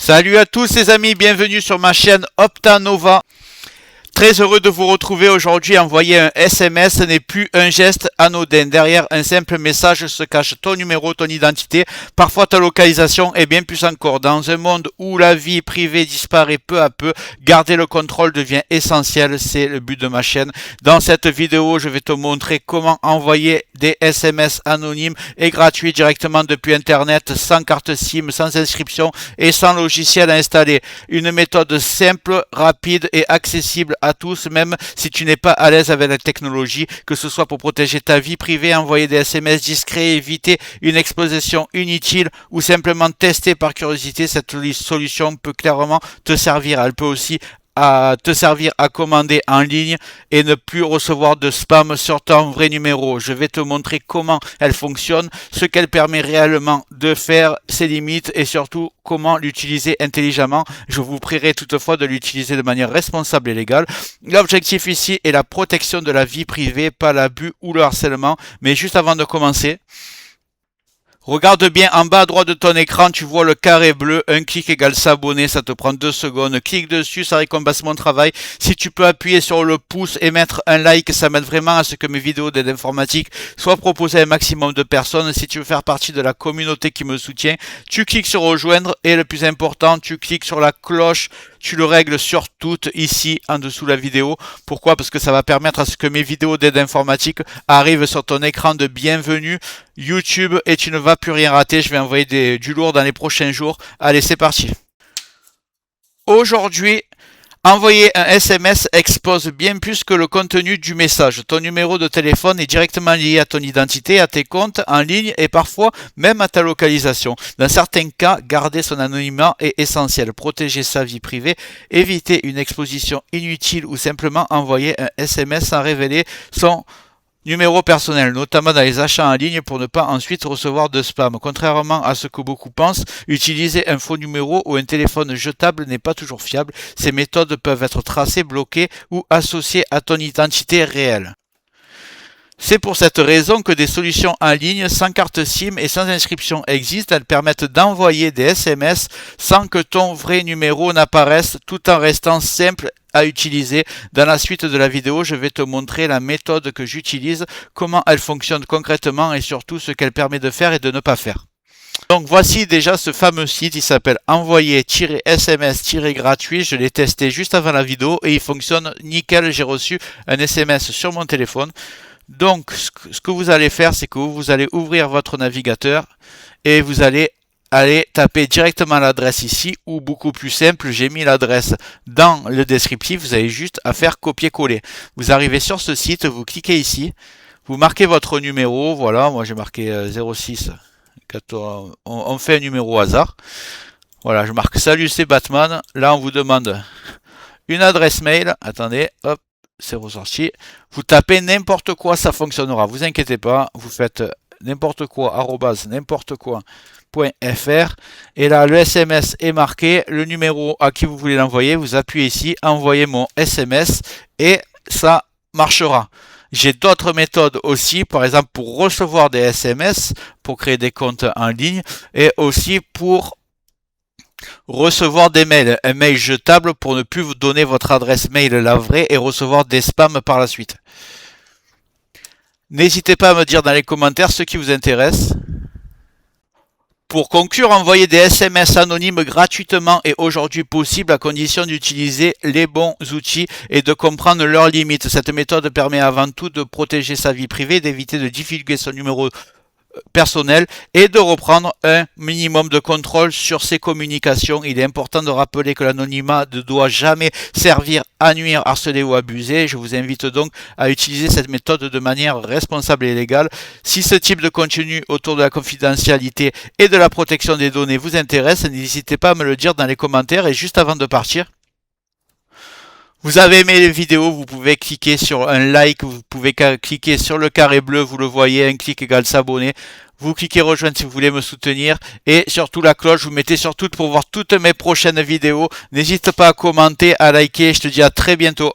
Salut à tous les amis, bienvenue sur ma chaîne Optanova. Très heureux de vous retrouver aujourd'hui. Envoyer un SMS n'est plus un geste anodin. Derrière un simple message se cache ton numéro, ton identité, parfois ta localisation et bien plus encore. Dans un monde où la vie privée disparaît peu à peu, garder le contrôle devient essentiel. C'est le but de ma chaîne. Dans cette vidéo, je vais te montrer comment envoyer des SMS anonymes et gratuits directement depuis Internet, sans carte SIM, sans inscription et sans logiciel à installer. Une méthode simple, rapide et accessible à tous, même si tu n'es pas à l'aise avec la technologie, que ce soit pour protéger ta vie privée, envoyer des SMS discrets, éviter une exposition inutile ou simplement tester par curiosité. Cette solution peut clairement te servir. Elle peut aussi te servir à commander en ligne et ne plus recevoir de spam sur ton vrai numéro. Je vais te montrer comment elle fonctionne, ce qu'elle permet réellement de faire, ses limites et surtout comment l'utiliser intelligemment. Je vous prierai toutefois de l'utiliser de manière responsable et légale. L'objectif ici est la protection de la vie privée, pas l'abus ou le harcèlement. Mais juste avant de commencer, regarde bien en bas à droite de ton écran, tu vois le carré bleu, un clic égale s'abonner, ça te prend 2 secondes. Clique dessus, ça récompense mon travail. Si tu peux appuyer sur le pouce et mettre un like, ça m'aide vraiment à ce que mes vidéos d'aide informatique soient proposées à un maximum de personnes. Si tu veux faire partie de la communauté qui me soutient, tu cliques sur rejoindre et le plus important, tu cliques sur la cloche. Tu le règles sur toutes ici en dessous de la vidéo. Pourquoi? Parce que ça va permettre à ce que mes vidéos d'aide informatique arrivent sur ton écran de bienvenue YouTube et tu ne vas plus rien rater. Je vais envoyer du lourd dans les prochains jours. Allez, c'est parti. Aujourd'hui, envoyer un SMS expose bien plus que le contenu du message. Ton numéro de téléphone est directement lié à ton identité, à tes comptes en ligne et parfois même à ta localisation. Dans certains cas, garder son anonymat est essentiel. Protéger sa vie privée, éviter une exposition inutile ou simplement envoyer un SMS sans révéler son numéro personnel, notamment dans les achats en ligne pour ne pas ensuite recevoir de spam. Contrairement à ce que beaucoup pensent, utiliser un faux numéro ou un téléphone jetable n'est pas toujours fiable. Ces méthodes peuvent être tracées, bloquées ou associées à ton identité réelle. C'est pour cette raison que des solutions en ligne sans carte SIM et sans inscription existent. Elles permettent d'envoyer des SMS sans que ton vrai numéro n'apparaisse tout en restant simple à utiliser. Dans la suite de la vidéo, je vais te montrer la méthode que j'utilise, comment elle fonctionne concrètement et surtout ce qu'elle permet de faire et de ne pas faire. Donc voici déjà ce fameux site, il s'appelle envoyer-sms-gratuit, je l'ai testé juste avant la vidéo et il fonctionne nickel. J'ai reçu un SMS sur mon téléphone. Donc, ce que vous allez faire, c'est que vous allez ouvrir votre navigateur et vous allez taper directement l'adresse ici ou beaucoup plus simple, j'ai mis l'adresse dans le descriptif, vous avez juste à faire copier-coller. Vous arrivez sur ce site, vous cliquez ici, vous marquez votre numéro, voilà, moi j'ai marqué 06, 14, on fait un numéro au hasard. Voilà, je marque salut c'est Batman, là on vous demande une adresse mail, attendez, hop. C'est ressorti. Vous tapez n'importe quoi, ça fonctionnera. Vous inquiétez pas, vous faites n'importe quoi, n'importe quoi.fr. Et là, le SMS est marqué. Le numéro à qui vous voulez l'envoyer, vous appuyez ici, envoyez mon SMS et ça marchera. J'ai d'autres méthodes aussi, par exemple pour recevoir des SMS, pour créer des comptes en ligne et aussi pour recevoir des mails, un mail jetable pour ne plus vous donner votre adresse mail la vraie et recevoir des spams par la suite. N'hésitez pas à me dire dans les commentaires ce qui vous intéresse. Pour conclure, envoyer des SMS anonymes gratuitement est aujourd'hui possible à condition d'utiliser les bons outils et de comprendre leurs limites. Cette méthode permet avant tout de protéger sa vie privée, d'éviter de divulguer son numéro personnel et de reprendre un minimum de contrôle sur ses communications. Il est important de rappeler que l'anonymat ne doit jamais servir à nuire, harceler ou abuser. Je vous invite donc à utiliser cette méthode de manière responsable et légale. Si ce type de contenu autour de la confidentialité et de la protection des données vous intéresse, n'hésitez pas à me le dire dans les commentaires. Et juste avant de partir, vous avez aimé les vidéos, vous pouvez cliquer sur un like, vous pouvez cliquer sur le carré bleu, vous le voyez, un clic égale s'abonner. Vous cliquez rejoindre si vous voulez me soutenir et surtout la cloche, vous mettez sur toutes pour voir toutes mes prochaines vidéos. N'hésite pas à commenter, à liker, je te dis à très bientôt.